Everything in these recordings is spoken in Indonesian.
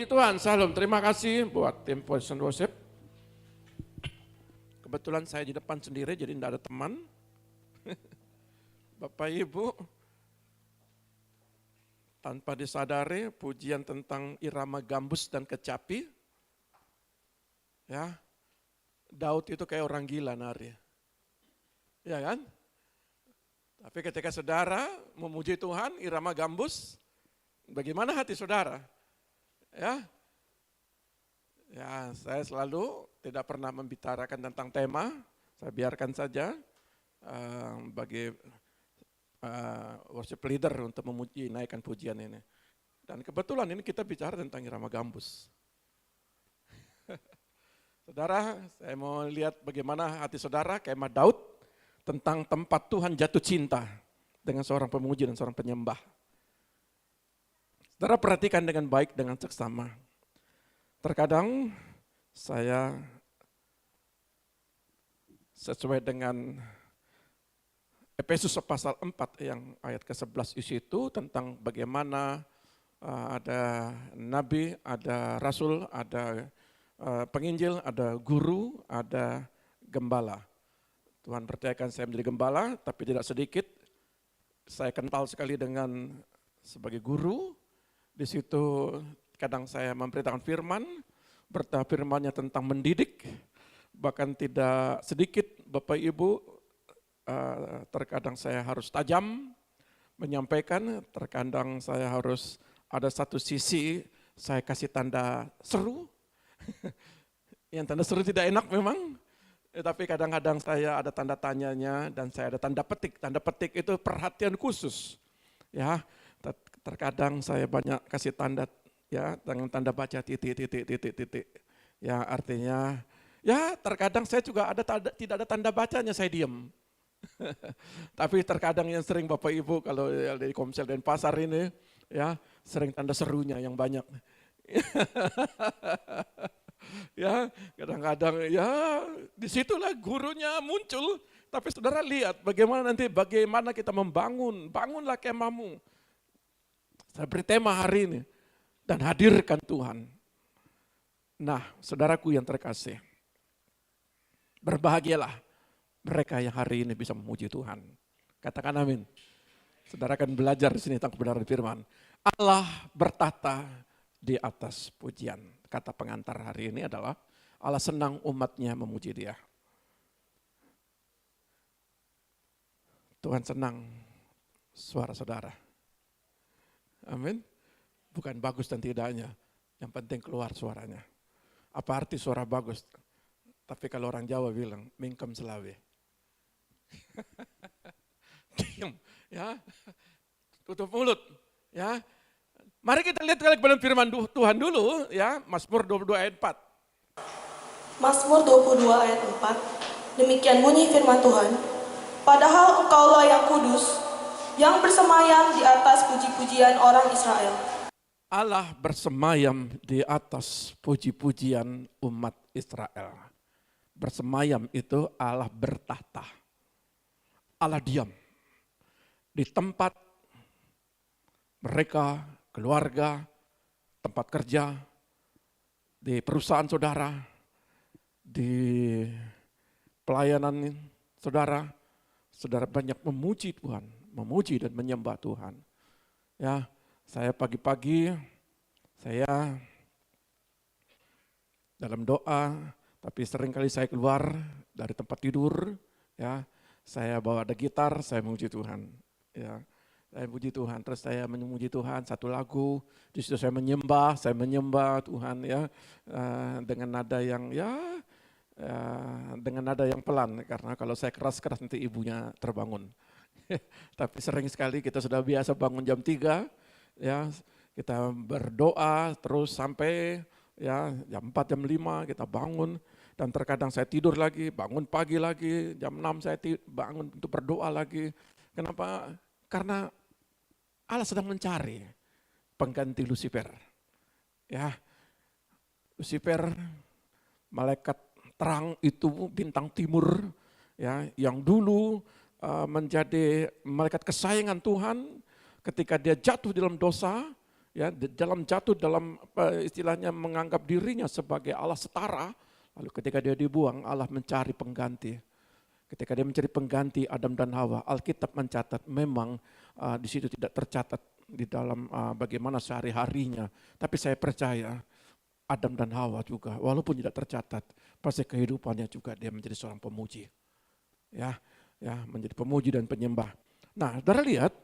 Puji Tuhan, salam. Terima kasih buat tim Voice and Worship. Kebetulan saya di depan sendiri, jadi tidak ada teman. Bapak Ibu, tanpa disadari pujian tentang irama gambus dan kecapi. Ya, Daud itu kayak orang gila nari. Ya kan? Tapi ketika saudara memuji Tuhan, irama gambus, bagaimana hati saudara? Ya, saya selalu tidak pernah membicarakan tentang tema, saya biarkan saja bagi worship leader untuk memuji, naikkan pujian ini. Dan kebetulan ini kita bicara tentang irama gambus. Saudara, saya mau lihat bagaimana hati saudara kemah Daud tentang tempat Tuhan jatuh cinta dengan seorang pemuji dan seorang penyembah. Saudara perhatikan dengan baik, dengan seksama. Terkadang saya sesuai dengan Efesus pasal 4 yang ayat ke-11 isi itu tentang bagaimana ada nabi, ada rasul, ada penginjil, ada guru, ada gembala. Tuhan percayakan saya menjadi gembala, tapi tidak sedikit saya kental sekali dengan sebagai guru. Di situ kadang saya memberitakan firman, berita firmannya tentang mendidik, bahkan tidak sedikit Bapak Ibu, terkadang saya harus tajam menyampaikan, terkadang saya harus ada satu sisi saya kasih tanda seru, yang tanda seru tidak enak memang, tapi kadang-kadang saya ada tanda tanyanya dan saya ada tanda petik itu perhatian khusus, ya. Terkadang saya banyak kasih tanda, ya, dengan tanda baca titik. Ya, artinya, ya terkadang saya juga tidak ada tanda bacanya, saya diam. Tapi terkadang yang sering Bapak Ibu kalau dari Komsel dan Pasar ini, ya sering tanda serunya yang banyak. Ya, kadang-kadang ya disitulah gurunya muncul. Tapi saudara lihat bagaimana kita bangunlah kemahmu. Saya beri tema hari ini, dan hadirkan Tuhan. Nah, saudaraku yang terkasih, berbahagialah mereka yang hari ini bisa memuji Tuhan. Katakan amin. Saudara akan belajar di sini tentang kebenaran firman. Allah bertata di atas pujian. Kata pengantar hari ini adalah Allah senang umatnya memuji Dia. Tuhan senang suara saudara. Amin. Bukan bagus dan tidaknya, yang penting keluar suaranya. Apa arti suara bagus? Tapi kalau orang Jawa bilang, mingkem selawe. Diam, ya. Tutup mulut, ya. Mari kita lihat kebenaran firman Tuhan dulu, ya. Mazmur 22 ayat 4. Mazmur 22 ayat 4. Demikian bunyi firman Tuhan. Padahal engkaulah yang kudus, yang bersemayam di atas puji-pujian orang Israel. Allah bersemayam di atas puji-pujian umat Israel. Bersemayam itu Allah bertahta. Allah diam. Di tempat mereka, keluarga, tempat kerja, di perusahaan saudara, di pelayanan saudara, saudara banyak memuji Tuhan. Memuji dan menyembah Tuhan. Ya, saya pagi-pagi, saya dalam doa, tapi seringkali saya keluar dari tempat tidur, ya, saya bawa ada gitar, saya memuji Tuhan. Ya, saya memuji Tuhan, terus saya memuji Tuhan satu lagu, di situ saya menyembah Tuhan, ya, dengan nada yang dengan nada yang pelan, karena kalau saya keras-keras nanti ibunya terbangun. Tapi sering sekali kita sudah biasa bangun jam 3, ya, kita berdoa terus sampai ya jam 4, jam 5 kita bangun, dan terkadang saya tidur lagi, bangun pagi lagi, jam 6 saya bangun untuk berdoa lagi. Kenapa? Karena Allah sedang mencari pengganti Lucifer. Ya, Lucifer, malaikat terang itu, bintang timur, ya, yang dulu menjadi malaikat kesayangan Tuhan. Ketika dia jatuh dalam dosa, ya dalam jatuh dalam istilahnya menganggap dirinya sebagai Allah setara, lalu ketika dia dibuang Allah mencari pengganti. Ketika dia mencari pengganti Adam dan Hawa, Alkitab mencatat memang di situ tidak tercatat di dalam bagaimana sehari-harinya, tapi saya percaya Adam dan Hawa juga walaupun tidak tercatat, pasti kehidupannya juga dia menjadi seorang pemuji. Ya, menjadi pemuji dan penyembah. Nah, saudara lihat,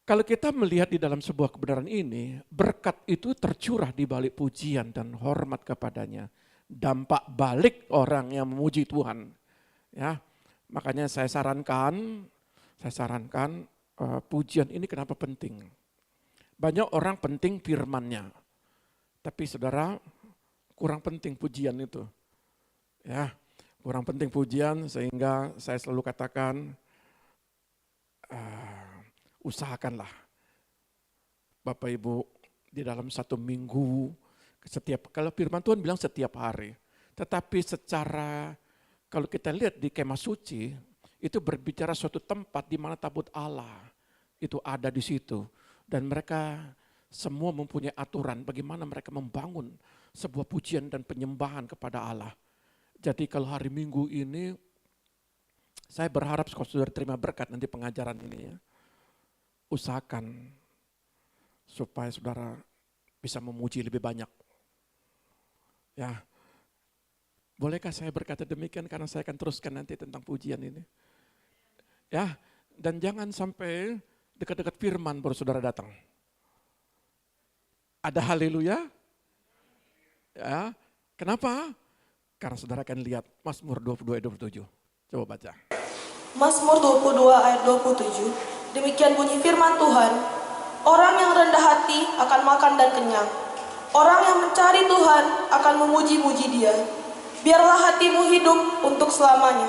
kalau kita melihat di dalam sebuah kebenaran ini, berkat itu tercurah di balik pujian dan hormat kepadanya. Dampak balik orang yang memuji Tuhan. Ya, makanya saya sarankan pujian ini kenapa penting. Banyak orang penting firman-Nya, tapi saudara kurang penting pujian itu. Ya, kurang penting pujian sehingga saya selalu katakan, usahakanlah Bapak Ibu di dalam satu minggu, kalau firman Tuhan bilang setiap hari, tetapi secara kalau kita lihat di kemah suci, itu berbicara suatu tempat di mana tabut Allah itu ada di situ. Dan mereka semua mempunyai aturan bagaimana mereka membangun sebuah pujian dan penyembahan kepada Allah. Jadi kalau hari Minggu ini, saya berharap kalau saudara terima berkat nanti pengajaran ini ya, usahakan supaya saudara bisa memuji lebih banyak. Ya, bolehkah saya berkata demikian karena saya akan teruskan nanti tentang pujian ini. Ya, dan jangan sampai dekat-dekat firman baru saudara datang. Ada haleluya? Ya, kenapa? Karena saudara akan lihat Mazmur 22 ayat 27. Coba baca. Mazmur 22 ayat 27. Demikian bunyi firman Tuhan, orang yang rendah hati akan makan dan kenyang. Orang yang mencari Tuhan akan memuji-muji Dia. Biarlah hatimu hidup untuk selamanya.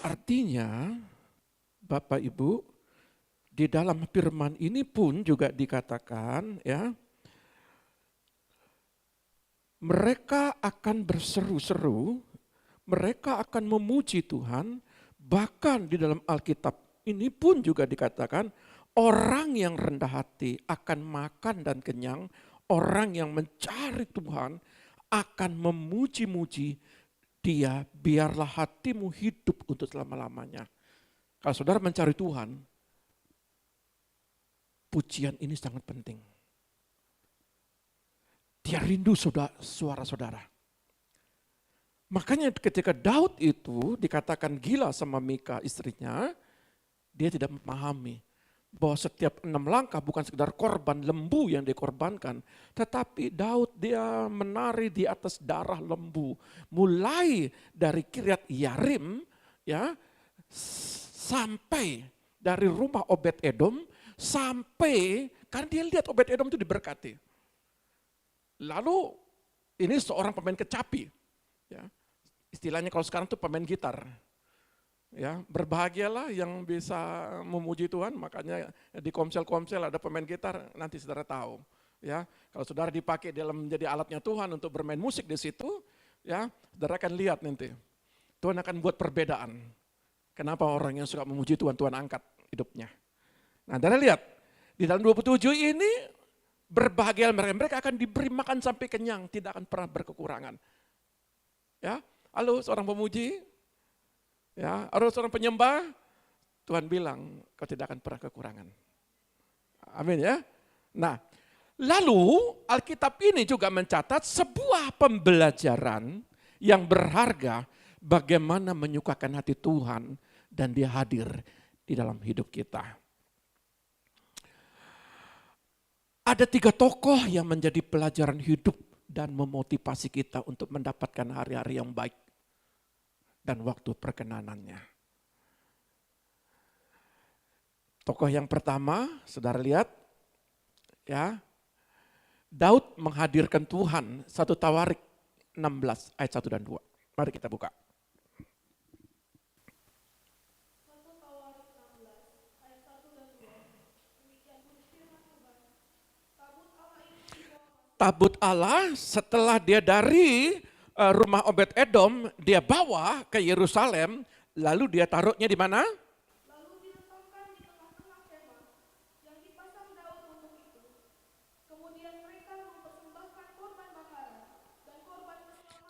Artinya, Bapak Ibu, di dalam firman ini pun juga dikatakan ya, mereka akan berseru-seru, mereka akan memuji Tuhan, bahkan di dalam Alkitab ini pun juga dikatakan orang yang rendah hati akan makan dan kenyang, orang yang mencari Tuhan akan memuji-muji Dia, biarlah hatimu hidup untuk selama-lamanya. Kalau saudara mencari Tuhan, pujian ini sangat penting. Dia rindu suara saudara. Makanya ketika Daud itu dikatakan gila sama Mika istrinya, dia tidak memahami bahwa setiap 6 langkah bukan sekedar korban lembu yang dikorbankan, tetapi Daud dia menari di atas darah lembu. Mulai dari Kiryat Yarim ya, sampai dari rumah Obed Edom, sampai karena dia lihat Obed Edom itu diberkati. Lalu ini seorang pemain kecapi, ya. Istilahnya kalau sekarang tuh pemain gitar. Ya, berbahagialah yang bisa memuji Tuhan, makanya di komsel-komsel ada pemain gitar, nanti saudara tahu. Ya, kalau saudara dipakai dalam menjadi alatnya Tuhan untuk bermain musik di situ, ya, saudara akan lihat nanti. Tuhan akan buat perbedaan. Kenapa orang yang suka memuji Tuhan, Tuhan angkat hidupnya. Nah, saudara lihat, di dalam 27 ini berbahagia mereka akan diberi makan sampai kenyang, tidak akan pernah berkekurangan. Ya, halo seorang pemuji, ya, harus seorang penyembah, Tuhan bilang kau tidak akan pernah kekurangan. Amin ya. Nah, lalu Alkitab ini juga mencatat sebuah pembelajaran yang berharga bagaimana menyukakan hati Tuhan dan Dia hadir di dalam hidup kita. Ada 3 tokoh yang menjadi pelajaran hidup dan memotivasi kita untuk mendapatkan hari-hari yang baik dan waktu perkenanannya. Tokoh yang pertama, saudara lihat, ya, Daud menghadirkan Tuhan, 1 Tawarik 16 ayat 1 dan 2. Mari kita buka. Tabut Allah setelah dia dari rumah Obed Edom, dia bawa ke Yerusalem, lalu dia taruhnya di mana? Lalu diletakkan di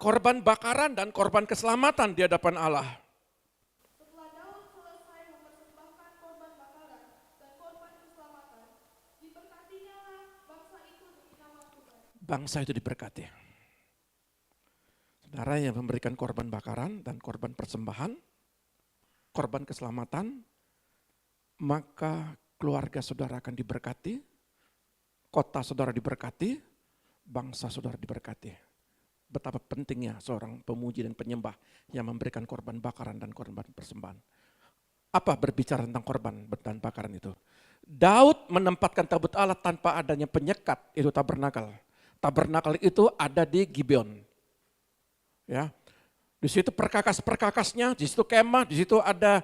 korban bakaran dan korban keselamatan di hadapan Allah. Setelah Daud selesai mempersembahkan korban bakaran dan korban keselamatan, diberkatinya bangsa itu demi nama Tuhan. Bangsa itu diberkati. Saudara yang memberikan korban bakaran dan korban persembahan, korban keselamatan, maka keluarga saudara akan diberkati, kota saudara diberkati, bangsa saudara diberkati. Betapa pentingnya seorang pemuji dan penyembah yang memberikan korban bakaran dan korban persembahan. Apa berbicara tentang korban dan bakaran itu? Daud menempatkan tabut Allah tanpa adanya penyekat, itu tabernakel. Tabernakel itu ada di Gibeon. Ya, di situ perkakas-perkakasnya, di situ kemah, di situ ada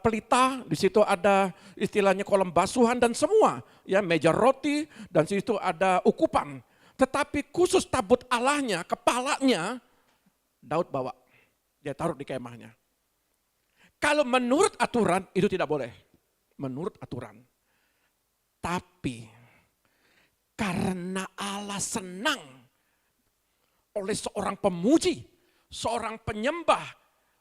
pelita, di situ ada istilahnya kolam basuhan dan semua, ya meja roti dan di situ ada ukupan. Tetapi khusus tabut Allahnya, kepalanya Daud bawa, dia taruh di kemahnya. Kalau menurut aturan itu tidak boleh, menurut aturan. Tapi karena Allah senang oleh seorang pemuji, seorang penyembah,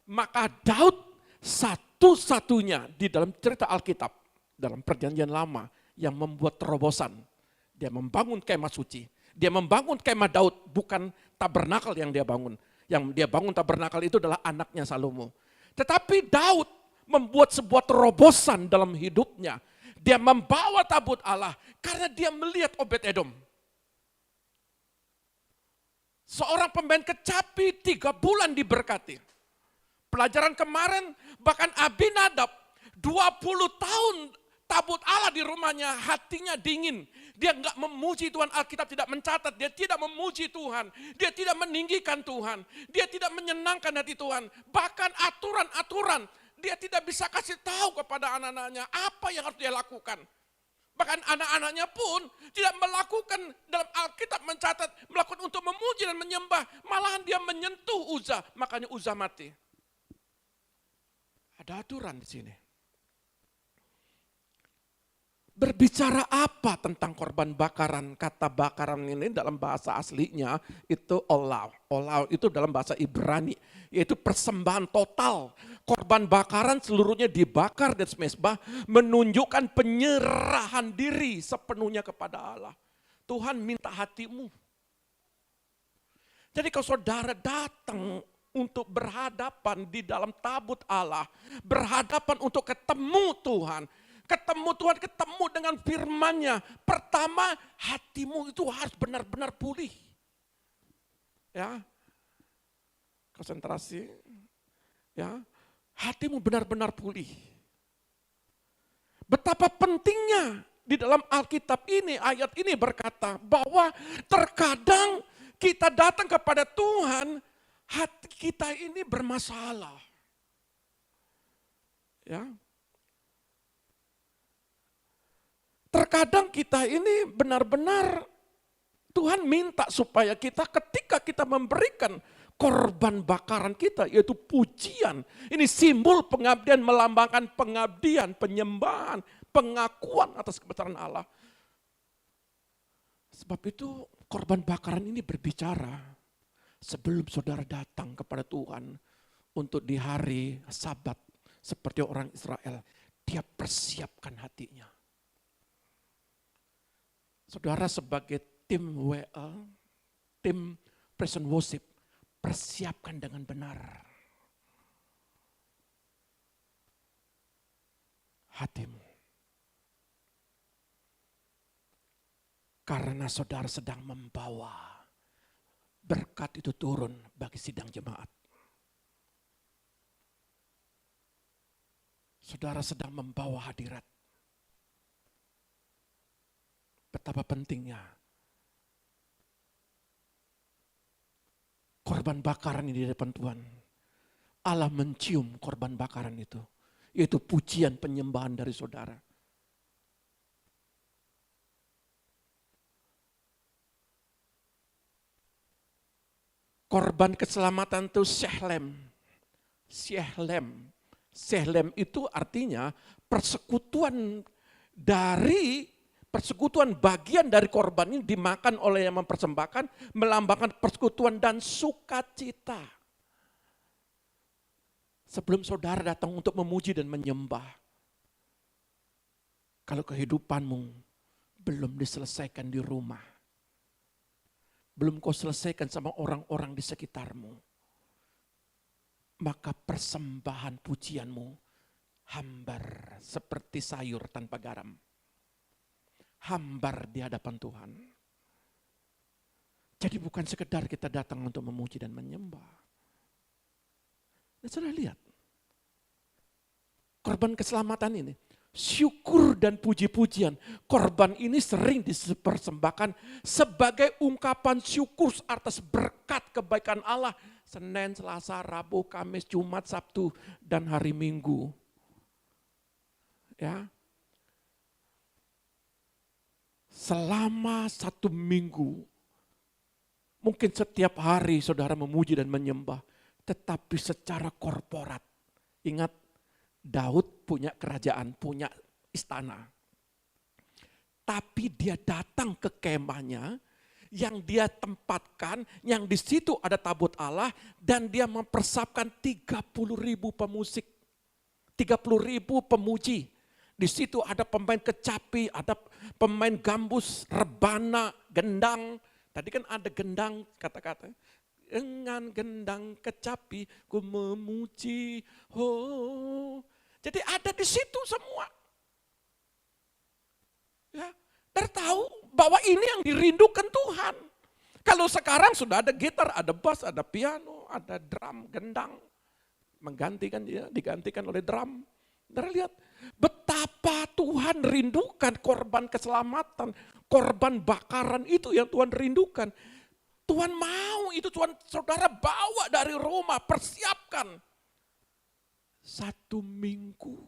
maka Daud satu-satunya di dalam cerita Alkitab, dalam perjanjian lama yang membuat terobosan. Dia membangun kemah suci, dia membangun kemah Daud, bukan tabernakel yang dia bangun. Yang dia bangun tabernakel itu adalah anaknya Salomo. Tetapi Daud membuat sebuah terobosan dalam hidupnya. Dia membawa tabut Allah karena dia melihat Obed-Edom. Seorang pemain kecapi 3 bulan diberkati. Pelajaran kemarin bahkan Abinadab 20 tahun tabut Allah di rumahnya, hatinya dingin. Dia enggak memuji Tuhan, Alkitab tidak mencatat, dia tidak memuji Tuhan, dia tidak meninggikan Tuhan, dia tidak menyenangkan hati Tuhan. Bahkan aturan-aturan, dia tidak bisa kasih tahu kepada anak-anaknya apa yang harus dia lakukan. Bahkan anak-anaknya pun tidak melakukan dalam Alkitab mencatat, melakukan untuk memuji dan menyembah. Malahan dia menyentuh Uzzah, makanya Uzzah mati. Ada aturan di sini. Berbicara apa tentang korban bakaran? Kata bakaran ini dalam bahasa aslinya itu olav. Olav itu dalam bahasa Ibrani, yaitu persembahan total. Korban bakaran seluruhnya dibakar dan semesbah, menunjukkan penyerahan diri sepenuhnya kepada Allah. Tuhan minta hatimu. Jadi kalau saudara datang untuk berhadapan di dalam tabut Allah, berhadapan untuk ketemu Tuhan, ketemu dengan firman-Nya. Pertama, hatimu itu harus benar-benar pulih. Ya. Konsentrasi. Ya. Hatimu benar-benar pulih. Betapa pentingnya di dalam Alkitab ini, ayat ini berkata bahwa terkadang kita datang kepada Tuhan, hati kita ini bermasalah. Ya. Terkadang kita ini benar-benar Tuhan minta supaya kita ketika kita memberikan korban bakaran kita, yaitu pujian. Ini simbol pengabdian, melambangkan pengabdian, penyembahan, pengakuan atas kebesaran Allah. Sebab itu korban bakaran ini berbicara sebelum saudara datang kepada Tuhan untuk di hari Sabat seperti orang Israel, dia persiapkan hatinya. Saudara sebagai tim WL, tim Present Worship, persiapkan dengan benar hatimu. Karena saudara sedang membawa berkat itu turun bagi sidang jemaat. Saudara sedang membawa hadirat. Betapa pentingnya korban bakaran ini di depan Tuhan. Allah mencium korban bakaran itu, yaitu pujian penyembahan dari saudara. Korban keselamatan itu Shehlem. Shehlem itu artinya persekutuan dari persekutuan bagian dari korban ini dimakan oleh yang mempersembahkan, melambangkan persekutuan dan sukacita. Sebelum saudara datang untuk memuji dan menyembah, kalau kehidupanmu belum diselesaikan di rumah, belum kau selesaikan sama orang-orang di sekitarmu, maka persembahan pujianmu hambar seperti sayur tanpa garam. Hambar di hadapan Tuhan. Jadi bukan sekedar kita datang untuk memuji dan menyembah. Dan sudah lihat, korban keselamatan ini, syukur dan puji-pujian, korban ini sering dipersembahkan sebagai ungkapan syukur atas berkat kebaikan Allah. Senin, Selasa, Rabu, Kamis, Jumat, Sabtu, dan hari Minggu. Ya, selama 1 minggu, mungkin setiap hari saudara memuji dan menyembah, tetapi secara korporat. Ingat, Daud punya kerajaan, punya istana. Tapi dia datang ke kemahnya, yang dia tempatkan, yang di situ ada tabut Allah, dan dia mempersiapkan 30.000 pemusik, 30.000 pemuji. Di situ ada pemain kecapi, ada pemain gambus, rebana, gendang. Tadi kan ada gendang kata-kata. Dengan gendang kecapi ku memuji. Oh. Jadi ada di situ semua. Ya, tahu bahwa ini yang dirindukan Tuhan. Kalau sekarang sudah ada gitar, ada bass, ada piano, ada drum, gendang. Digantikan oleh drum. Saudara lihat betapa Tuhan rindukan korban keselamatan, korban bakaran itu yang Tuhan rindukan. Tuhan mau itu, Tuhan saudara bawa dari Roma, persiapkan. 1 minggu.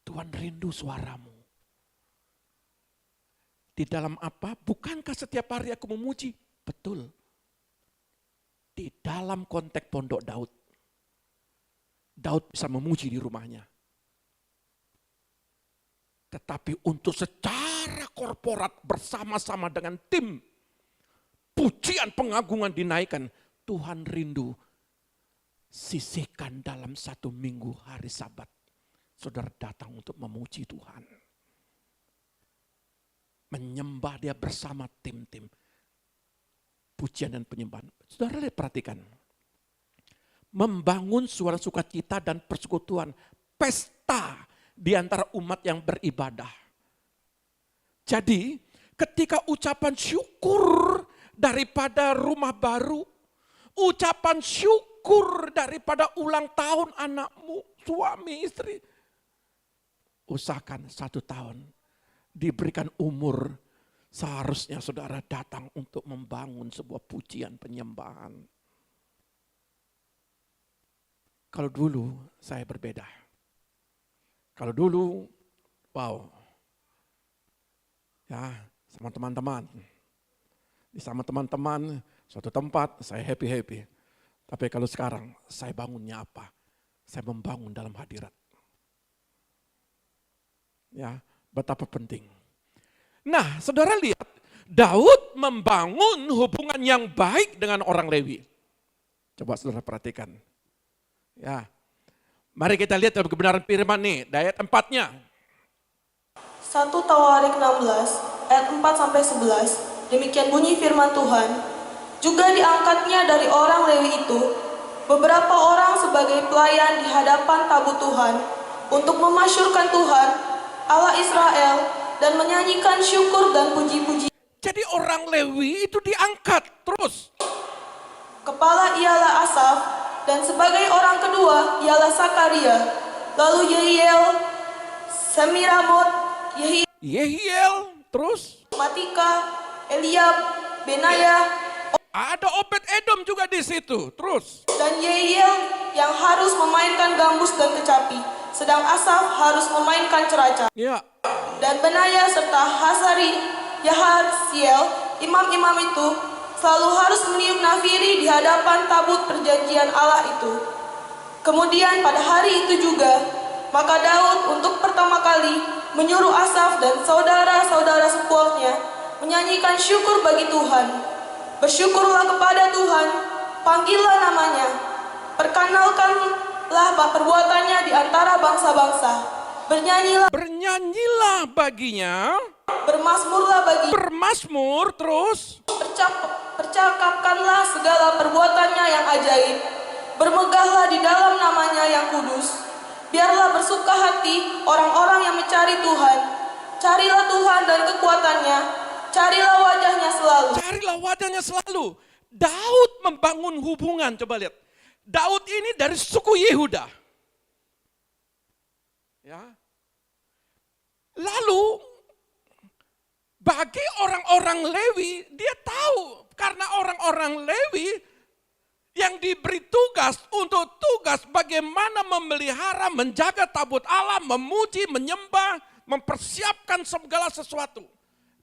Tuhan rindu suaramu. Di dalam apa? Bukankah setiap hari aku memuji? Betul. Di dalam konteks pondok Daud. Daud bisa memuji di rumahnya. Tetapi untuk secara korporat bersama-sama dengan tim, pujian pengagungan dinaikkan. Tuhan rindu, sisihkan dalam 1 minggu hari Sabat. Saudara datang untuk memuji Tuhan. Menyembah dia bersama tim-tim. Pujian dan penyembahan. Saudara lihat, perhatikan. Membangun suara sukacita dan persekutuan, pesta di antara umat yang beribadah. Jadi ketika ucapan syukur daripada rumah baru, ucapan syukur daripada ulang tahun anakmu, suami, istri, usahakan 1 tahun diberikan umur, seharusnya saudara datang untuk membangun sebuah pujian penyembahan. Kalau dulu saya berbeda. Kalau dulu, wow, ya sama teman-teman. Sama teman-teman, suatu tempat saya happy-happy. Tapi kalau sekarang saya bangunnya apa? Saya membangun dalam hadirat. Ya, betapa penting. Nah, saudara lihat, Daud membangun hubungan yang baik dengan orang Lewi. Coba saudara perhatikan. Ya, mari kita lihat kebenaran firman nih, ayat 4-nya. 1 Tawarik 16 ayat 4-11, demikian bunyi firman Tuhan. Juga diangkatnya dari orang Lewi itu beberapa orang sebagai pelayan di hadapan tabut Tuhan untuk memasyurkan Tuhan Allah Israel dan menyanyikan syukur dan puji-puji. Jadi orang Lewi itu diangkat terus. Kepala ialah Asaf dan sebagai orang kedua ialah Sakaria, lalu Yehiel, Semiramot, Yehiel, terus Matika, Eliab, Benaya, ada Obed-Edom juga di situ, terus. dan Yehiel yang harus memainkan gambus dan kecapi, sedang Asaf harus memainkan ceraca. Ya, Dan Benaya serta Hasari, Yaharsiel, imam-imam itu selalu harus meniup nafiri di hadapan tabut perjanjian Allah itu. Kemudian pada hari itu juga, Maka Daud untuk pertama kali menyuruh Asaf dan saudara-saudara sepuaknya menyanyikan syukur bagi Tuhan. Bersyukurlah kepada Tuhan, panggillah namanya, perkenalkanlah perbuatannya di antara bangsa-bangsa. Bernyanyilah baginya, bermazmurlah bagi, bermazmur terus, percakapkanlah segala perbuatannya yang ajaib. Bermegahlah di dalam namanya yang kudus. Biarlah bersuka hati orang-orang yang mencari Tuhan. Carilah Tuhan dan kekuatannya, carilah wajahnya selalu. Carilah wajahnya selalu. Daud membangun hubungan, coba lihat. Daud ini dari suku Yehuda. Ya. Lalu bagi orang-orang Lewi, dia tahu karena orang-orang Lewi yang diberi tugas untuk tugas bagaimana memelihara, menjaga tabut Allah, memuji, menyembah, mempersiapkan segala sesuatu.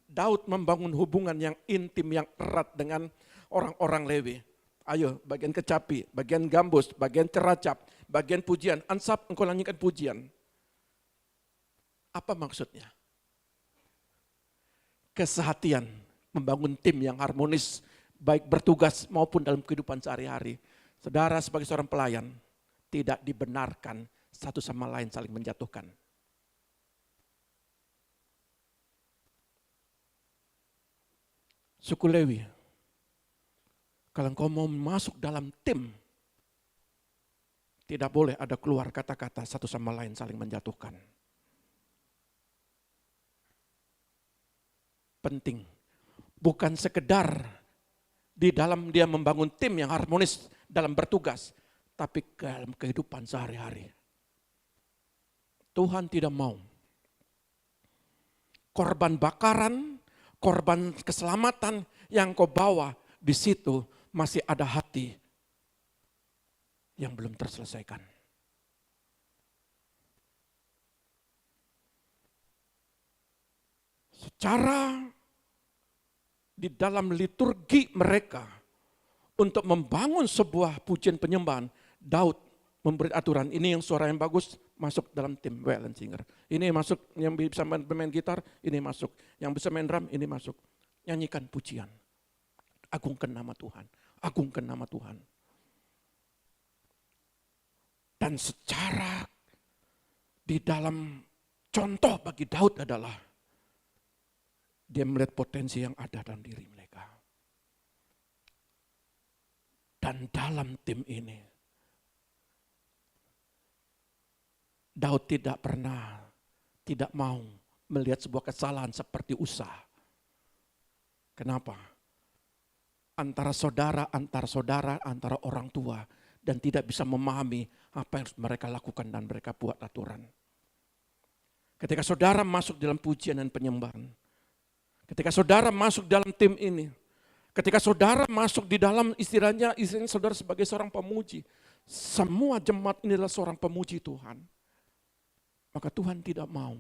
Daud membangun hubungan yang intim, yang erat dengan orang-orang Lewi. Ayo, bagian kecapi, bagian gambus, bagian ceracap, bagian pujian. Ansap, engkau nyanyikan pujian. Apa maksudnya? Kesehatian, membangun tim yang harmonis, baik bertugas maupun dalam kehidupan sehari-hari. Saudara sebagai seorang pelayan, tidak dibenarkan satu sama lain saling menjatuhkan. Suku Lewi, kalau engkau mau masuk dalam tim, tidak boleh ada keluar kata-kata satu sama lain saling menjatuhkan. Penting, bukan sekedar di dalam dia membangun tim yang harmonis dalam bertugas, tapi dalam kehidupan sehari-hari. Tuhan tidak mau korban bakaran, korban keselamatan yang kau bawa di situ masih ada hati yang belum terselesaikan. Secara di dalam liturgi mereka untuk membangun sebuah pujian penyembahan, Daud memberi aturan, ini yang suara yang bagus masuk dalam tim violin singer. Ini masuk yang bisa bermain gitar, ini masuk. Yang bisa main drum, ini masuk. Nyanyikan pujian. Agungkan nama Tuhan. Agungkan nama Tuhan. Dan secara di dalam contoh bagi Daud adalah dia melihat potensi yang ada dalam diri mereka. Dan dalam tim ini, Daud tidak mau melihat sebuah kesalahan seperti Usa. Kenapa? Antara saudara, antara orang tua, dan tidak bisa memahami apa yang harus mereka lakukan dan mereka buat aturan. Ketika saudara masuk dalam pujian dan penyembahan, ketika saudara masuk dalam tim ini, ketika saudara masuk di dalam istilahnya saudara sebagai seorang pemuji, semua jemaat ini adalah seorang pemuji Tuhan. Maka Tuhan tidak mau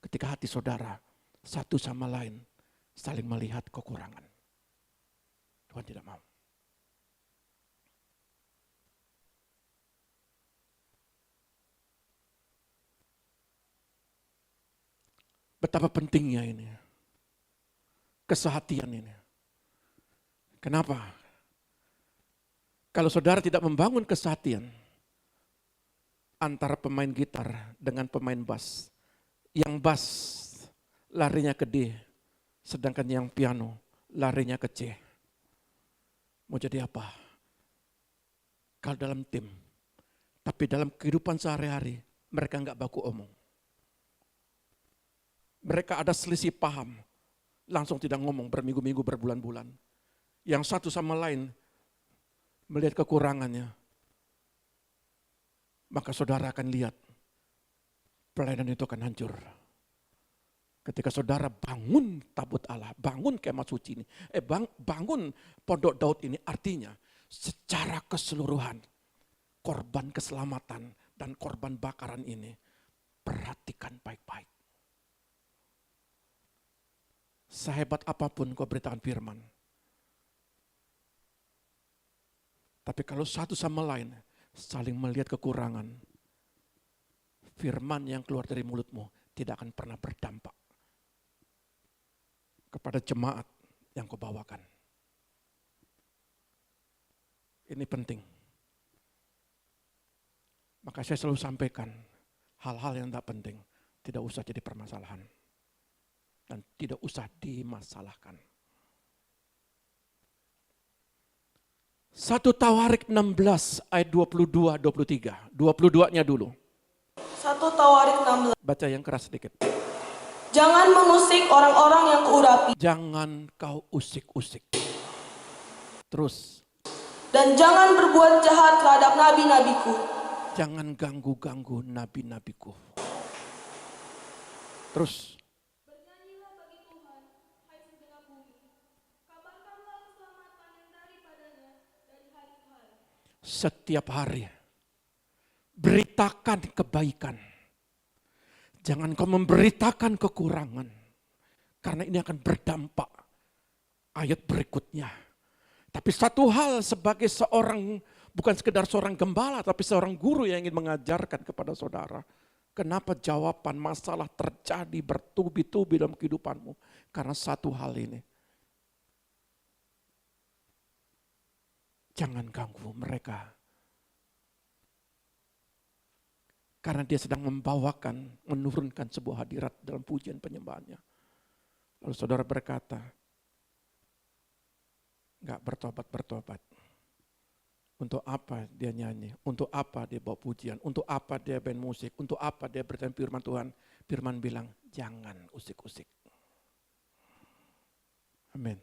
ketika hati saudara satu sama lain saling melihat kekurangan. Tuhan tidak mau. Betapa pentingnya ini. Kesehatian ini. Kenapa? Kalau saudara tidak membangun kesehatian antara pemain gitar dengan pemain bass, yang bass larinya ke D, sedangkan yang piano larinya ke C. Mau jadi apa? Kalau dalam tim, tapi dalam kehidupan sehari-hari mereka enggak baku omong. Mereka ada selisih paham, langsung tidak ngomong berminggu-minggu, berbulan-bulan. Yang satu sama lain melihat kekurangannya, maka saudara akan lihat pelayanan itu akan hancur. Ketika saudara bangun tabut Allah, bangun kemah suci ini, bangun pondok Daud ini, artinya secara keseluruhan korban keselamatan dan korban bakaran ini perhatikan baik-baik. Sehebat apapun kau beritakan firman, tapi kalau satu sama lain saling melihat kekurangan, firman yang keluar dari mulutmu tidak akan pernah berdampak kepada jemaat yang kau bawakan. Ini penting. Maka saya selalu sampaikan, hal-hal yang tidak penting tidak usah jadi permasalahan. Dan tidak usah dimasalahkan. 1 Tawarik 16 ayat 22-23. 22-nya dulu. 1 Tawarik 16. Baca yang keras sedikit. Jangan mengusik orang-orang yang kuurapi. Jangan kau usik-usik. Terus. Dan jangan berbuat jahat terhadap nabi-nabiku. Jangan ganggu-ganggu nabi-nabiku. Terus. Bernyanyilah bagi Tuhan, hai segenap bumi. Kabarkanlah keselamatan yang daripadanya dari hari ke hari. Setiap hari. Beritakan kebaikan. Jangan kau memberitakan kekurangan. Karena ini akan berdampak. Ayat berikutnya. Tapi satu hal sebagai seorang, bukan sekedar seorang gembala, tapi seorang guru yang ingin mengajarkan kepada saudara. Kenapa jawaban masalah terjadi bertubi-tubi dalam kehidupanmu? Karena satu hal ini. Jangan ganggu mereka. Karena dia sedang membawakan, menurunkan sebuah hadirat dalam pujian penyembahannya. Lalu saudara berkata, enggak bertobat-bertobat. Untuk apa dia nyanyi? Untuk apa dia bawa pujian? Untuk apa dia main musik? Untuk apa dia bertanya firman Tuhan? Firman bilang, jangan usik-usik. Amin.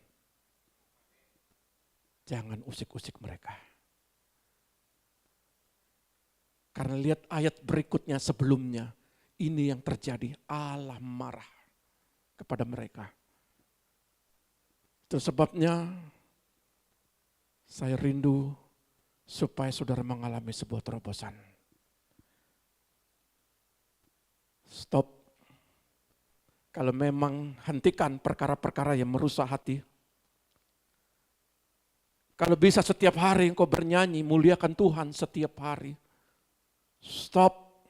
Jangan usik-usik mereka. Karena lihat ayat berikutnya sebelumnya, ini yang terjadi, Allah marah kepada mereka. Itu sebabnya saya rindu supaya saudara mengalami sebuah terobosan. Stop. Kalau memang hentikan perkara-perkara yang merusak hati. Kalau bisa setiap hari engkau bernyanyi, muliakan Tuhan setiap hari. Stop.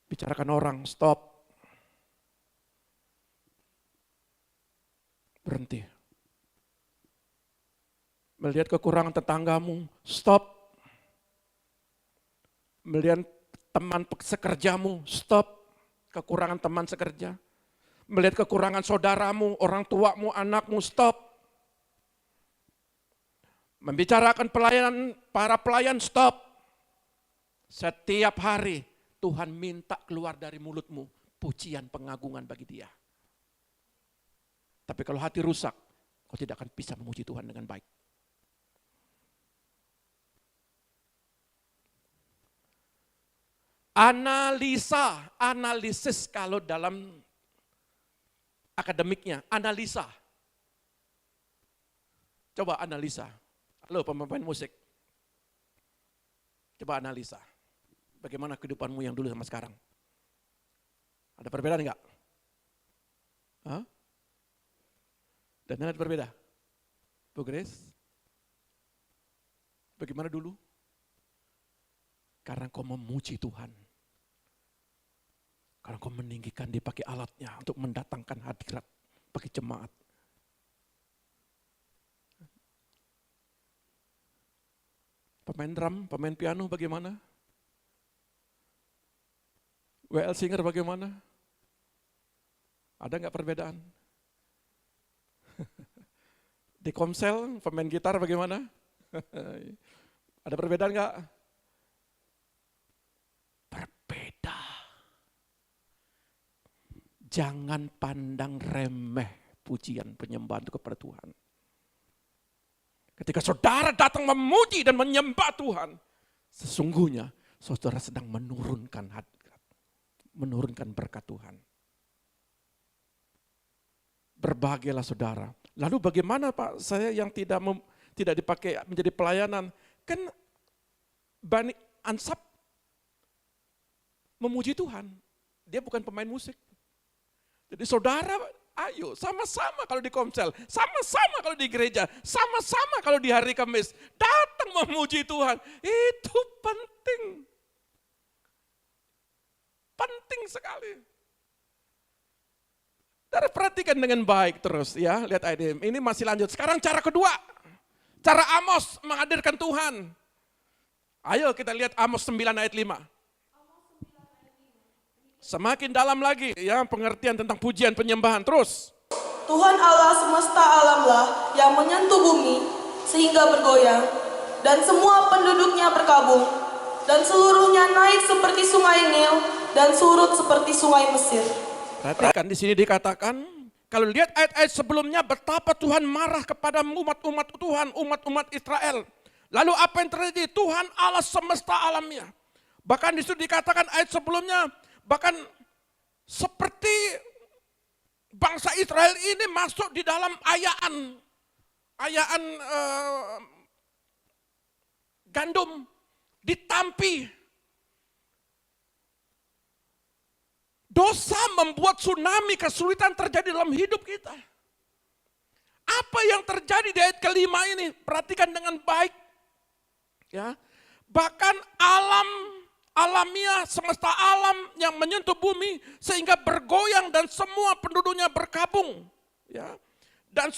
Bicarakan orang, stop. Berhenti. Melihat kekurangan tetanggamu, stop. Melihat teman sekerjamu, stop. Kekurangan teman sekerja. Melihat kekurangan saudaramu, orang tuamu, anakmu, stop. Membicarakan pelayanan, para pelayan, stop. Setiap hari Tuhan minta keluar dari mulutmu pujian pengagungan bagi Dia. Tapi kalau hati rusak, kau tidak akan bisa memuji Tuhan dengan baik. Analisis kalau dalam akademiknya, analisa. Coba analisa. Halo pemain musik. Coba analisa. Bagaimana kehidupanmu yang dulu sama sekarang? Ada perbedaan enggak? Hah? Dan ada berbeda? Bu Grace? Bagaimana dulu? Karena kau memuji Tuhan. Karena kau meninggikan dia pakai alatnya untuk mendatangkan hadirat bagi jemaat. Pemain drum, pemain piano bagaimana? WL singer bagaimana? Ada nggak perbedaan? Di Komsel, pemain gitar bagaimana? Ada perbedaan nggak? Berbeda. Jangan pandang remeh pujian penyembahan itu kepada Tuhan. Ketika saudara datang memuji dan menyembah Tuhan, sesungguhnya saudara sedang menurunkan hadirat, menurunkan berkat Tuhan. Berbahagialah saudara. Lalu bagaimana Pak, saya yang tidak dipakai menjadi pelayanan, kan Bani Ansap memuji Tuhan, dia bukan pemain musik. Jadi saudara, ayo sama-sama kalau di Komsel, sama-sama kalau di gereja, sama-sama kalau di hari Kamis, datang memuji Tuhan. Itu penting. Penting sekali. Saudara perhatikan dengan baik terus ya, lihat ayat ini masih lanjut. Sekarang cara kedua, cara Amos menghadirkan Tuhan. Ayo kita lihat Amos 9 ayat 5. Semakin dalam lagi ya pengertian tentang pujian penyembahan. Terus. Tuhan Allah semesta alamlah yang menyentuh bumi sehingga bergoyang, dan semua penduduknya berkabung, dan seluruhnya naik seperti sungai Nil dan surut seperti sungai Mesir. Perhatikan di sini dikatakan, kalau lihat ayat-ayat sebelumnya betapa Tuhan marah kepada umat-umat Tuhan, umat-umat Israel. Lalu apa yang terjadi? Tuhan Allah semesta alamnya. Bahkan di situ dikatakan ayat sebelumnya, bahkan seperti bangsa Israel ini masuk di dalam ayaan gandum, ditampi. Dosa membuat tsunami kesulitan terjadi dalam hidup kita. Apa yang terjadi di ayat kelima ini? Perhatikan dengan baik. Ya, bahkan alamiah, semesta alam yang menyentuh bumi sehingga bergoyang dan semua penduduknya berkabung. Ya, dan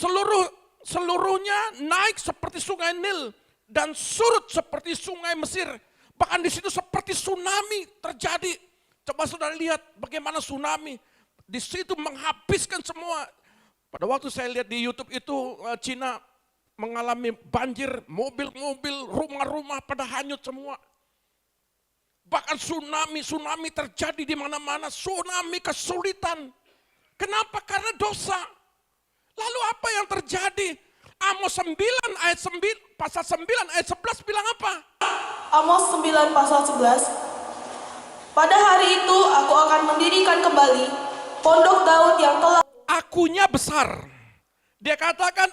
seluruhnya naik seperti sungai Nil dan surut seperti sungai Mesir. Bahkan di situ seperti tsunami terjadi. Coba saudara lihat bagaimana tsunami di situ menghabiskan semua. Pada waktu saya lihat di YouTube itu Cina mengalami banjir, mobil-mobil, rumah-rumah pada hanyut semua. Bahkan tsunami terjadi di mana-mana, tsunami kesulitan. Kenapa? Karena dosa. Lalu apa yang terjadi? Amos 9 ayat 9 pasal 9 ayat 11 bilang apa? Amos 9 pasal 11. Pada hari itu aku akan mendirikan kembali pondok Daud yang telah. Akunya besar. Dia katakan,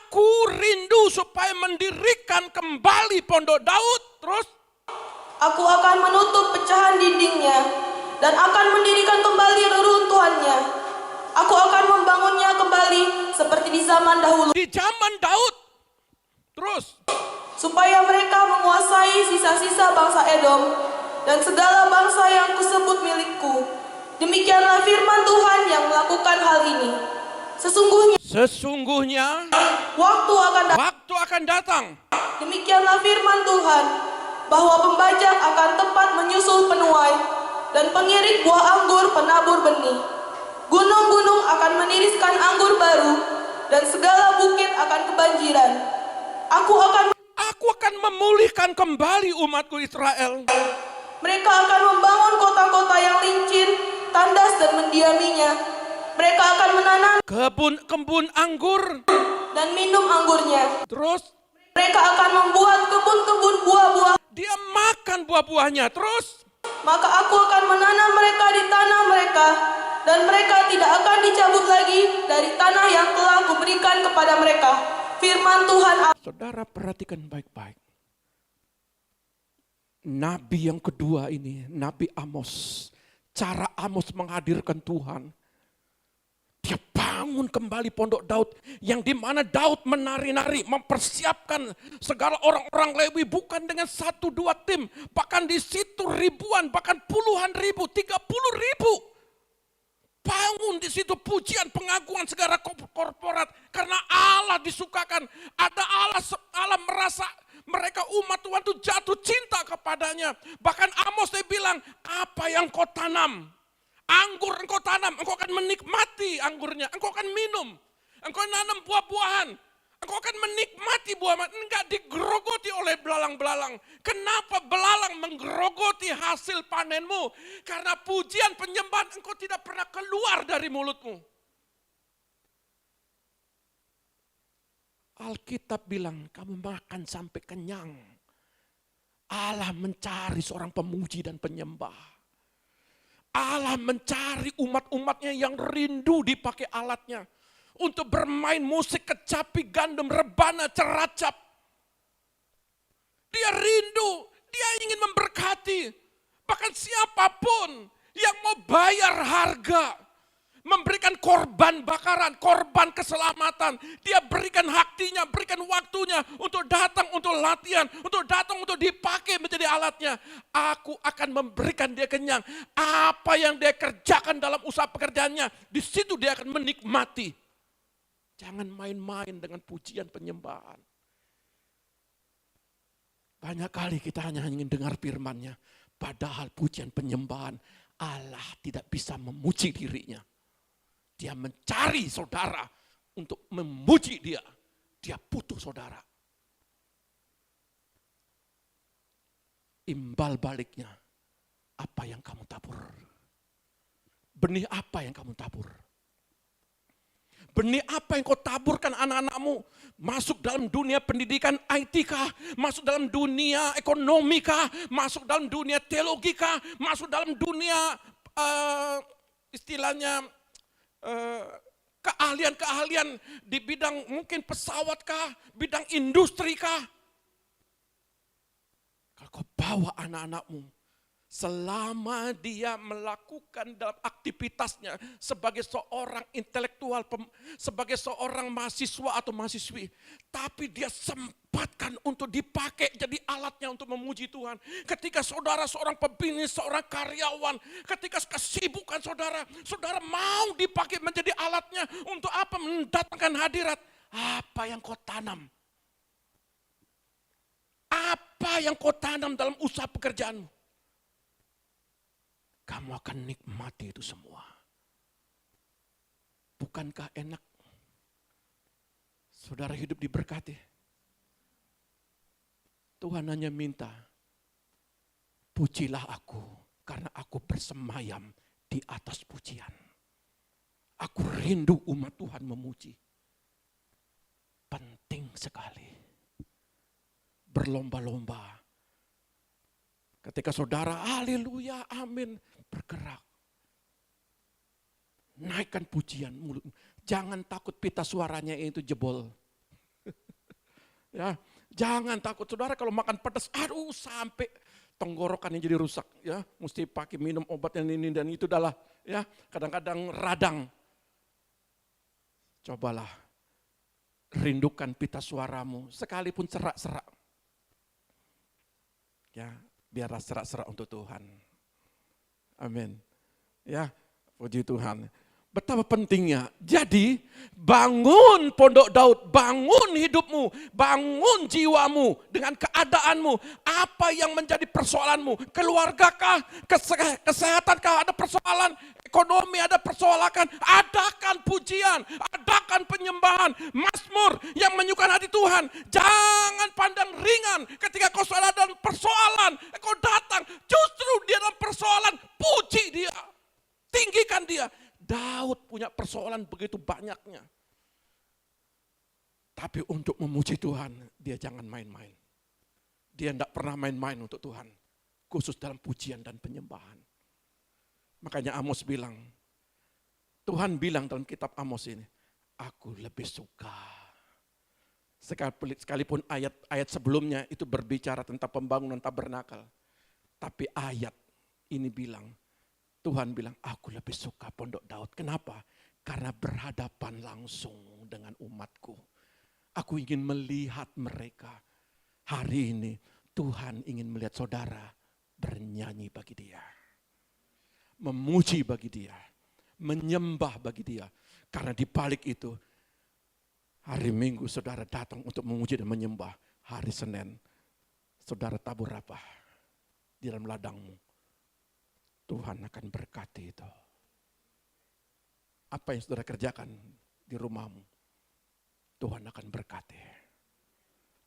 aku rindu supaya mendirikan kembali pondok Daud. Terus? Aku akan menutup pecahan dindingnya dan akan mendirikan kembali reruntuhannya. Aku akan membangunnya kembali seperti di zaman dahulu. Di zaman Daud. Terus? Supaya mereka menguasai sisa-sisa bangsa Edom dan segala bangsa yang kusebut milikku. Demikianlah firman Tuhan yang melakukan hal ini. Sesungguhnya waktu akan datang. Demikianlah firman Tuhan, bahwa pembajak akan tepat menyusul penuai dan pengirik buah anggur penabur benih. Gunung-gunung akan meniriskan anggur baru dan segala bukit akan kebanjiran. Aku akan memulihkan kembali umatku Israel. Mereka akan membangun kota-kota yang lincin, tandas dan mendiaminya. Mereka akan menanam kebun anggur dan minum anggurnya. Terus? Mereka akan membuat kebun-kebun buah-buah. Dia makan buah-buahnya. Terus? Maka aku akan menanam mereka di tanah mereka, dan mereka tidak akan dicabut lagi dari tanah yang telah kuberikan kepada mereka. Firman Tuhan. Saudara perhatikan baik-baik. Nabi yang kedua ini, Nabi Amos. Cara Amos menghadirkan Tuhan. Dia bangun kembali pondok Daud. Yang dimana Daud menari-nari, mempersiapkan segala orang-orang Lewi. Bukan dengan 1-2 tim. Bahkan di situ ribuan, bahkan puluhan ribu, 30.000. Bangun di situ pujian, pengagungan segala korporat. Karena Allah disukakan. Ada Allah merasa mereka umat Tuhan itu jatuh cinta kepadanya. Bahkan Amos dia bilang, apa yang kau tanam? Anggur engkau tanam, engkau akan menikmati anggurnya. Engkau akan minum. Engkau nanam buah-buahan. Engkau akan menikmati buah-buahan. Enggak digerogoti oleh belalang-belalang. Kenapa belalang menggerogoti hasil panenmu? Karena pujian penyembahan engkau tidak pernah keluar dari mulutmu. Alkitab bilang, kamu makan sampai kenyang. Allah mencari seorang pemuji dan penyembah. Allah mencari umat-umatnya yang rindu dipakai alatnya. Untuk bermain musik, kecapi, gandum, rebana, ceracap. Dia rindu, dia ingin memberkati. Bahkan siapapun yang mau bayar harga. memberikan korban bakaran, korban keselamatan. Dia berikan hatinya, berikan waktunya untuk datang untuk latihan, untuk datang untuk dipakai menjadi alatnya. Aku akan memberikan dia kenyang. Apa yang dia kerjakan dalam usaha pekerjaannya, di situ dia akan menikmati. Jangan main-main dengan pujian penyembahan. Banyak kali kita hanya ingin dengar firman-Nya, padahal pujian penyembahan Allah tidak bisa memuji dirinya. Dia mencari saudara untuk memuji dia. Dia butuh saudara. Imbal baliknya, apa yang kamu tabur? Benih apa yang kamu tabur? Benih apa yang kau taburkan anak-anakmu? Masuk dalam dunia pendidikan IT kah? Masuk dalam dunia ekonomi kah? Masuk dalam dunia teologi kah? Masuk dalam dunia istilahnya keahlian-keahlian di bidang mungkin pesawat kah? Bidang industri kah? Kalau kau bawa anak-anakmu, selama dia melakukan dalam aktivitasnya sebagai seorang intelektual, sebagai seorang mahasiswa atau mahasiswi, tapi dia sempatkan untuk dipakai jadi alatnya untuk memuji Tuhan. Ketika saudara seorang pebisnis, seorang karyawan, ketika kesibukan saudara, saudara mau dipakai menjadi alatnya untuk apa? Mendatangkan hadirat. Apa yang kau tanam? Apa yang kau tanam dalam usaha pekerjaanmu? Kamu akan nikmati itu semua. Bukankah enak saudara hidup diberkati? Tuhan hanya minta, pujilah aku karena aku bersemayam di atas pujian. Aku rindu umat Tuhan memuji. Penting sekali. Berlomba-lomba. Ketika saudara, haleluya, amin, bergerak. Naikkan pujian mulut. Jangan takut pita suaranya itu jebol. Ya, jangan takut. Saudara kalau makan pedas, aduh sampai tenggorokannya jadi rusak. Ya, mesti pakai minum obat yang ini dan itu adalah. Ya, kadang-kadang radang. Cobalah rindukan pita suaramu, sekalipun serak-serak. Ya, biarlah serak-serak untuk Tuhan. Amin. Ya, puji Tuhan. Betapa pentingnya. Jadi, bangun Pondok Daud, bangun hidupmu, bangun jiwamu dengan keadaanmu. Apa yang menjadi persoalanmu? Keluargakah? Kesehatankah? Ada persoalan? Ekonomi ada persoalan? Adakan pujian, adakan penyembahan, mazmur yang menyukai hati Tuhan. Jangan pandang ringan ketika kau ada dalam persoalan, kau datang, justru dia dalam persoalan, puji dia, tinggikan dia. Daud punya persoalan begitu banyaknya. Tapi untuk memuji Tuhan, dia jangan main-main. Dia tidak pernah main-main untuk Tuhan. Khusus dalam pujian dan penyembahan. Makanya Amos bilang, Tuhan bilang dalam kitab Amos ini, aku lebih suka. Sekalipun ayat sebelumnya itu berbicara tentang pembangunan tabernakel. Tapi ayat ini bilang, Tuhan bilang, aku lebih suka Pondok Daud. Kenapa? Karena berhadapan langsung dengan umatku. Aku ingin melihat mereka. Hari ini Tuhan ingin melihat saudara bernyanyi bagi dia. Memuji bagi dia. Menyembah bagi dia. Karena di balik itu, hari Minggu saudara datang untuk memuji dan menyembah. Hari Senin, saudara tabur apa di dalam ladangmu? Tuhan akan berkati itu. Apa yang saudara kerjakan di rumahmu, Tuhan akan berkati.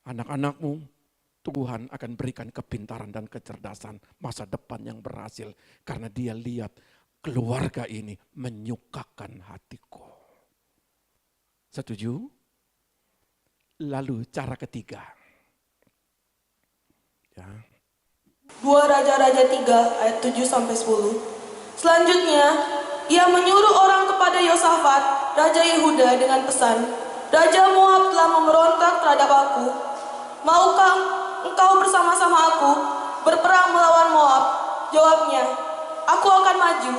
Anak-anakmu, Tuhan akan berikan kepintaran dan kecerdasan, masa depan yang berhasil. Karena dia lihat keluarga ini menyukakan hatiku. Setuju? Lalu cara ketiga. Ya. 2 Raja-Raja 3 ayat 7-10. Selanjutnya, ia menyuruh orang kepada Yosafat, Raja Yehuda dengan pesan, Raja Moab telah memberontak terhadap aku. Maukah engkau bersama-sama aku berperang melawan Moab? Jawabnya, aku akan maju.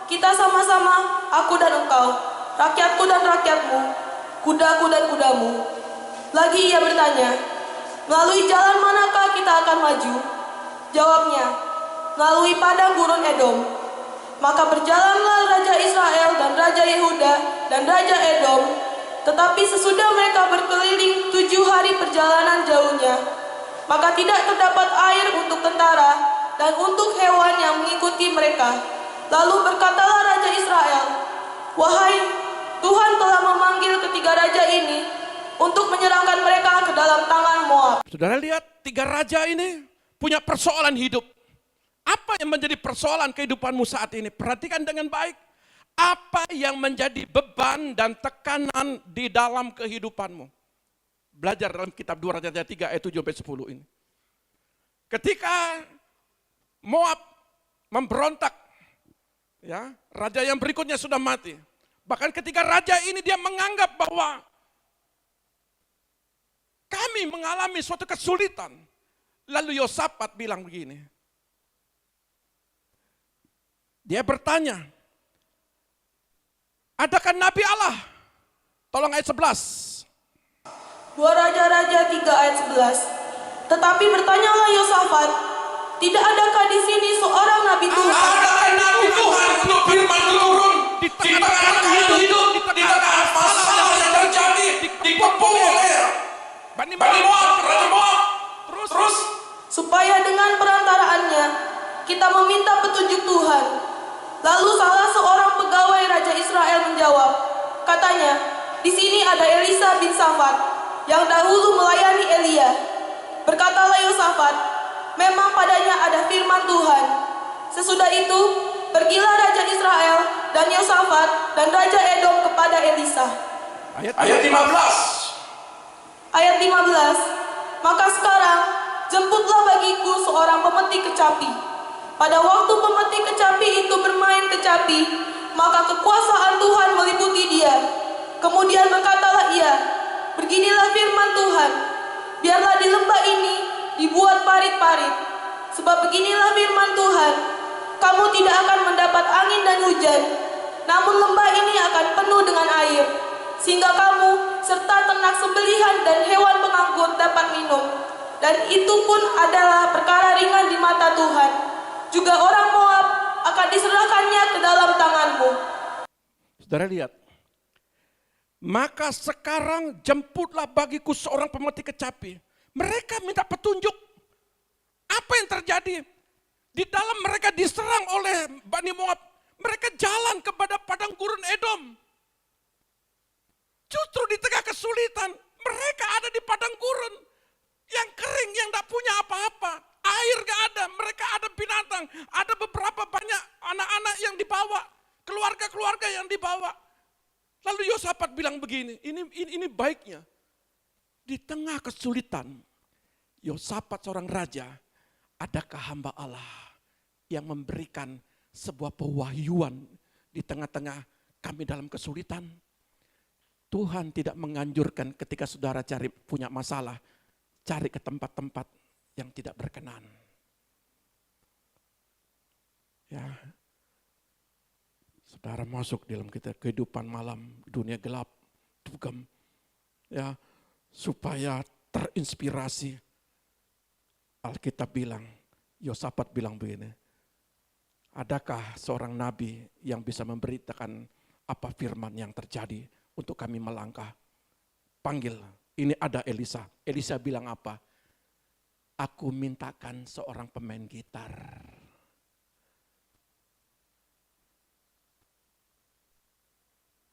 Kita sama-sama aku dan engkau, rakyatku dan rakyatmu, kudaku dan kudamu. Lagi ia bertanya, melalui jalan manakah kita akan maju? Jawabnya, melalui padang gurun Edom. Maka berjalanlah Raja Israel dan Raja Yehuda dan Raja Edom. Tetapi sesudah mereka berkeliling 7 hari perjalanan jauhnya, maka tidak terdapat air untuk tentara dan untuk hewan yang mengikuti mereka. Lalu berkatalah Raja Israel, wahai Tuhan telah memanggil ketiga raja ini untuk menyerahkan mereka ke dalam tangan Moab. Saudara lihat, 3 raja ini punya persoalan hidup. Apa yang menjadi persoalan kehidupanmu saat ini? Perhatikan dengan baik. Apa yang menjadi beban dan tekanan di dalam kehidupanmu? Belajar dalam kitab 2 Raja 3 ayat 7-10 ini. Ketika Moab memberontak, ya, raja yang berikutnya sudah mati. Bahkan ketika raja ini dia menganggap bahwa kami mengalami suatu kesulitan. Lalu Yosafat bilang begini. Dia bertanya, adakah Nabi Allah? Tolong ayat 11. 2 Raja-Raja 3 ayat 11. Tetapi bertanyalah Yosafat, tidak adakah di sini seorang Nabi Tuhan? Adakah Nabi Tuhan untuk firman turun di tengah hidup, di tengah masalah yang terjadi, dipepung oleh Bani Moab, Raja Moab. Terus Supaya dengan perantaraannya kita meminta petunjuk Tuhan. Lalu salah seorang pegawai Raja Israel menjawab, katanya, di sini ada Elisa bin Safat yang dahulu melayani Elia. Berkatalah Yosafat, memang padanya ada firman Tuhan. Sesudah itu, pergilah Raja Israel dan Yosafat dan Raja Edom kepada Elisa. ayat 15. Ayat 15, maka sekarang jemputlah bagiku seorang pemetik kecapi. Pada waktu pemetik kecapi itu bermain kecapi, maka kekuasaan Tuhan meliputi dia. Kemudian berkatalah ia, beginilah firman Tuhan, biarlah di lembah ini dibuat parit-parit. Sebab beginilah firman Tuhan, kamu tidak akan mendapat angin dan hujan, namun lembah ini akan penuh dengan air, sehingga kamu serta ternak sembelihan dan hewan pengangkut dapat minum. Dan itu pun adalah perkara ringan di mata Tuhan. Juga orang Moab akan diserahkannya ke dalam tanganmu. Saudara lihat. Maka sekarang jemputlah bagiku seorang pemetik kecapi. Mereka minta petunjuk. Apa yang terjadi? Di dalam mereka diserang oleh Bani Moab. Mereka jalan kepada padang gurun Edom. Justru di tengah kesulitan, mereka ada di padang gurun. Yang kering, yang tidak punya apa-apa. Air gak ada, mereka ada binatang. Ada beberapa banyak anak-anak yang dibawa. Keluarga-keluarga yang dibawa. Lalu Yosafat bilang begini, ini baiknya. Di tengah kesulitan, Yosafat seorang raja, adakah hamba Allah yang memberikan sebuah pewahyuan di tengah-tengah kami dalam kesulitan? Tuhan tidak menganjurkan ketika saudara punya masalah, cari ke tempat-tempat yang tidak berkenan. Ya, saudara masuk dalam kehidupan malam, dunia gelap, dugem, ya, supaya terinspirasi. Alkitab bilang, Yosafat bilang begini, adakah seorang nabi yang bisa memberitakan apa firman yang terjadi untuk kami melangkah? Panggil, ini ada Elisa. Elisa bilang apa? Aku mintakan seorang pemain gitar.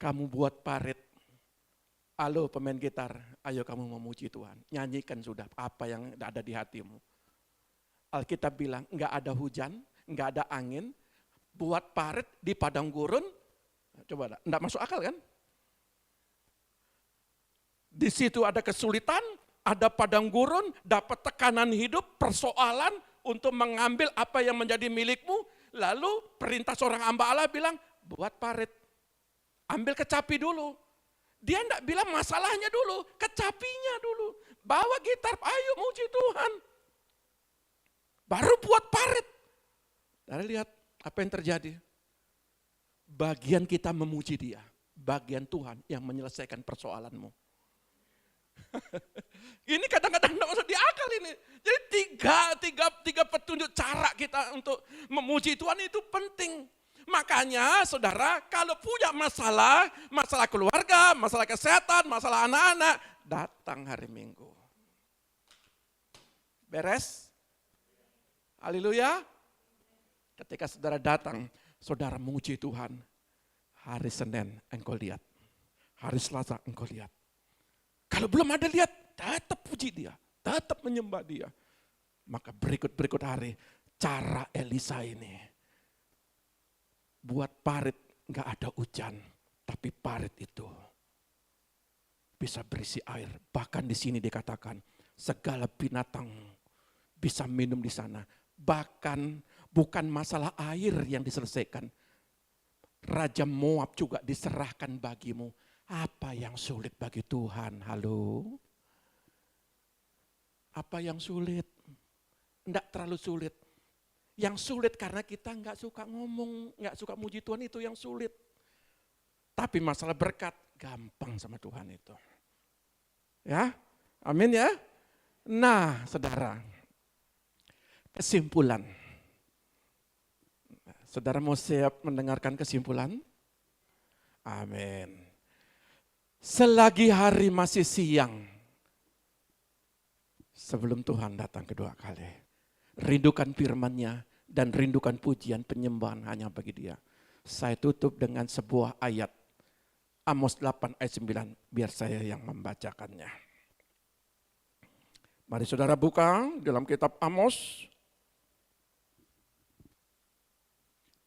Kamu buat parit. Halo pemain gitar, ayo kamu memuji Tuhan. Nyanyikan sudah apa yang ada di hatimu. Alkitab bilang, enggak ada hujan, enggak ada angin. Buat parit di padang gurun. Coba, enggak masuk akal kan? Di situ ada kesulitan, ada padang gurun, dapat tekanan hidup, persoalan untuk mengambil apa yang menjadi milikmu. Lalu perintah seorang hamba Allah bilang, buat parit. Ambil kecapi dulu. Dia enggak bilang masalahnya dulu, kecapinya dulu. Bawa gitar, ayo muji Tuhan. Baru buat parit. Dari lihat apa yang terjadi. bagian kita memuji Dia, bagian Tuhan yang menyelesaikan persoalanmu. Ini kadang-kadang tidak masuk di akal ini. Jadi tiga petunjuk cara kita untuk memuji Tuhan itu penting. Makanya saudara, kalau punya masalah keluarga, masalah kesehatan, masalah anak-anak, datang hari Minggu. Beres? Haleluya. Ketika saudara datang, saudara memuji Tuhan. Hari Senin engkau lihat. Hari Selasa engkau lihat. Kalau belum ada lihat, tetap puji Dia, tetap menyembah Dia. Maka berikut hari, cara Elisa ini. Buat parit nggak ada hujan, tapi parit itu bisa berisi air. Bahkan di sini dikatakan, segala binatang bisa minum di sana. Bahkan bukan masalah air yang diselesaikan. Raja Moab juga diserahkan bagimu. Apa yang sulit bagi Tuhan? Halo? Apa yang sulit? Tidak terlalu sulit. Yang sulit karena kita nggak suka ngomong, nggak suka muji Tuhan, itu yang sulit. Tapi masalah berkat gampang sama Tuhan itu. Ya, amin ya. Nah, saudara, kesimpulan. Saudara mau siap mendengarkan kesimpulan? Amin. Selagi hari masih siang, sebelum Tuhan datang kedua kali, rindukan firman-Nya dan rindukan pujian penyembahan hanya bagi Dia. Saya tutup dengan sebuah ayat, Amos 8 ayat 9, biar saya yang membacakannya. Mari saudara buka dalam kitab Amos,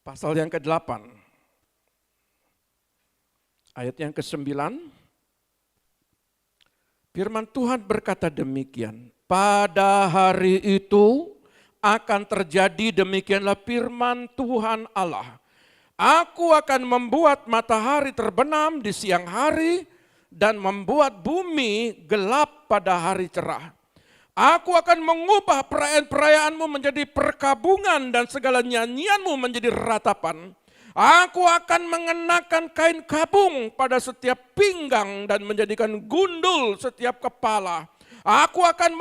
pasal yang ke-8, ayat yang ke-9. Firman Tuhan berkata demikian, pada hari itu akan terjadi demikianlah firman Tuhan Allah. Aku akan membuat matahari terbenam di siang hari dan membuat bumi gelap pada hari cerah. Aku akan mengubah perayaan-perayaanmu menjadi perkabungan dan segala nyanyianmu menjadi ratapan. Aku akan mengenakan kain kabung pada setiap pinggang dan menjadikan gundul setiap kepala. Aku akan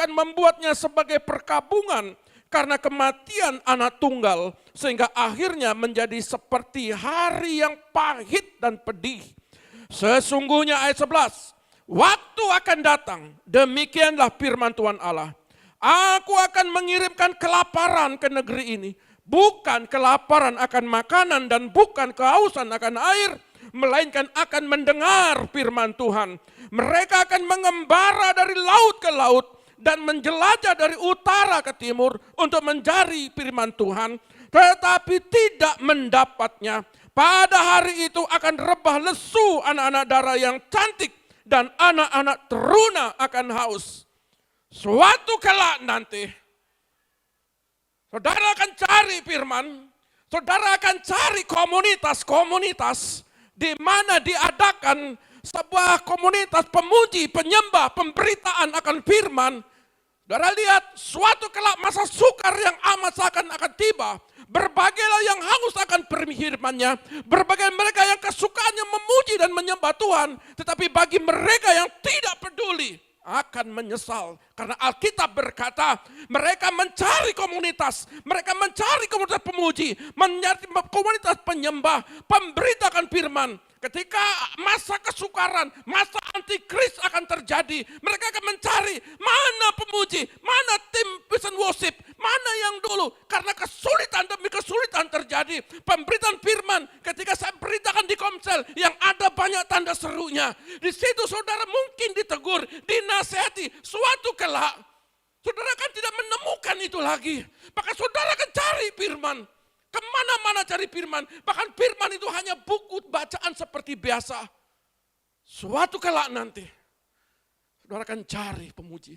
membuatnya sebagai perkabungan karena kematian anak tunggal, sehingga akhirnya menjadi seperti hari yang pahit dan pedih. Sesungguhnya ayat 11, waktu akan datang, demikianlah firman Tuhan Allah. Aku akan mengirimkan kelaparan ke negeri ini. Bukan kelaparan akan makanan dan bukan kehausan akan air, melainkan akan mendengar firman Tuhan. Mereka akan mengembara dari laut ke laut dan menjelajah dari utara ke timur untuk mencari firman Tuhan, tetapi tidak mendapatnya. Pada hari itu akan rebah lesu anak-anak darah yang cantik dan anak-anak teruna akan haus. Suatu kelak nanti, saudara akan cari firman, saudara akan cari komunitas-komunitas di mana diadakan sebuah komunitas pemuji, penyembah, pemberitaan akan firman. Saudara lihat, suatu kelak masa sukar yang amat akan tiba. Berbagailah yang haus akan firman-Nya, berbagai mereka yang kesukaannya memuji dan menyembah Tuhan, tetapi bagi mereka yang tidak peduli, akan menyesal. Karena Alkitab berkata, mereka mencari komunitas pemuji, mencari komunitas penyembah, pemberitakan firman. Ketika masa kesukaran, masa antikris akan terjadi, mereka akan mencari mana pemuji, mana tim vision worship, mana yang dulu. Karena kesulitan demi kesulitan terjadi. Pemberitaan firman, ketika saya beritakan di Komsel, yang ada banyak tanda serunya. Di situ saudara mungkin ditegur, dinasihati. Suatu kelak, saudara kan tidak menemukan itu lagi. Maka saudara akan cari firman. Kemana-mana cari firman. Bahkan firman itu hanya buku bacaan seperti biasa. Suatu kelak nanti, saudara akan cari pemuji.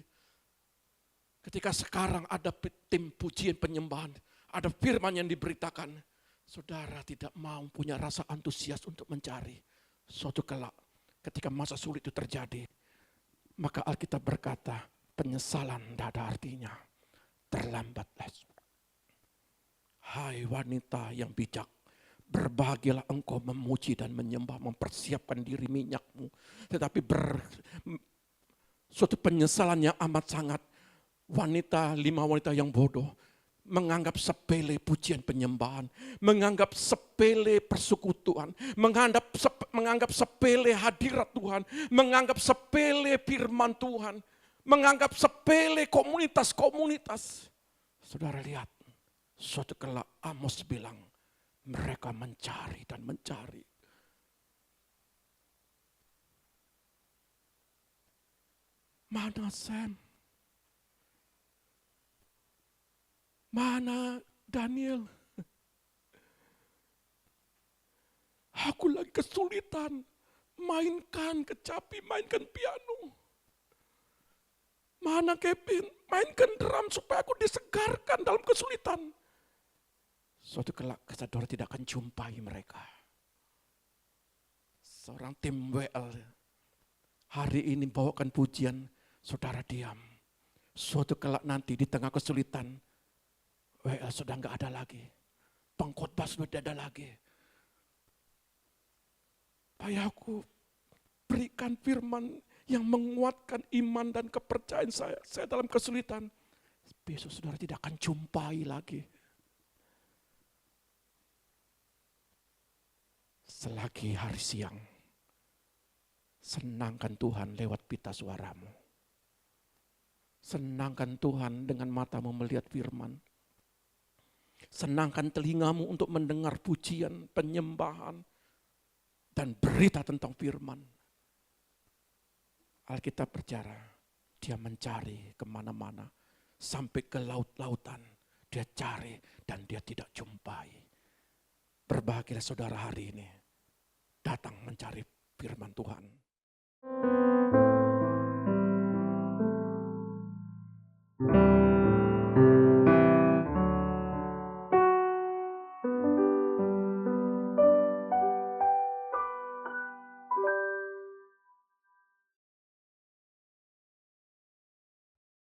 Ketika sekarang ada tim pujian penyembahan, ada firman yang diberitakan, saudara tidak mau punya rasa antusias untuk mencari. Suatu kelak, ketika masa sulit itu terjadi, maka Alkitab berkata, penyesalan tidak ada artinya. Terlambatlah. Hai wanita yang bijak, Berbahagialah engkau memuji dan menyembah, mempersiapkan diri minyakmu. Tetapi suatu penyesalan yang amat sangat. 5 wanita yang bodoh menganggap sepele pujian penyembahan, menganggap sepele persekutuan, menganggap sepele hadirat Tuhan, menganggap sepele firman Tuhan, menganggap sepele komunitas-komunitas. Saudara lihat, suatu kala Amos bilang, mereka mencari dan mencari. Mana Sam? Mana Daniel? Aku lagi kesulitan. Mainkan kecapi, mainkan piano. Mana Kevin? Mainkan drum supaya aku disegarkan dalam kesulitan. Suatu kelak saudara tidak akan jumpai mereka. Seorang tim WL hari ini bawakan pujian, saudara diam. Suatu kelak nanti di tengah kesulitan, WL sudah enggak ada lagi. Pengkhotbah sudah tidak ada lagi. Ayahku, berikan firman yang menguatkan iman dan kepercayaan saya. Saya dalam kesulitan. Besok saudara tidak akan jumpai lagi. Selagi hari siang, senangkan Tuhan lewat pita suaramu. Senangkan Tuhan dengan matamu melihat firman. Senangkan telingamu untuk mendengar pujian, penyembahan, dan berita tentang firman. Alkitab berbicara, dia mencari kemana-mana, sampai ke laut-lautan. Dia cari dan dia tidak jumpai. Berbahagialah saudara hari ini, datang mencari firman Tuhan.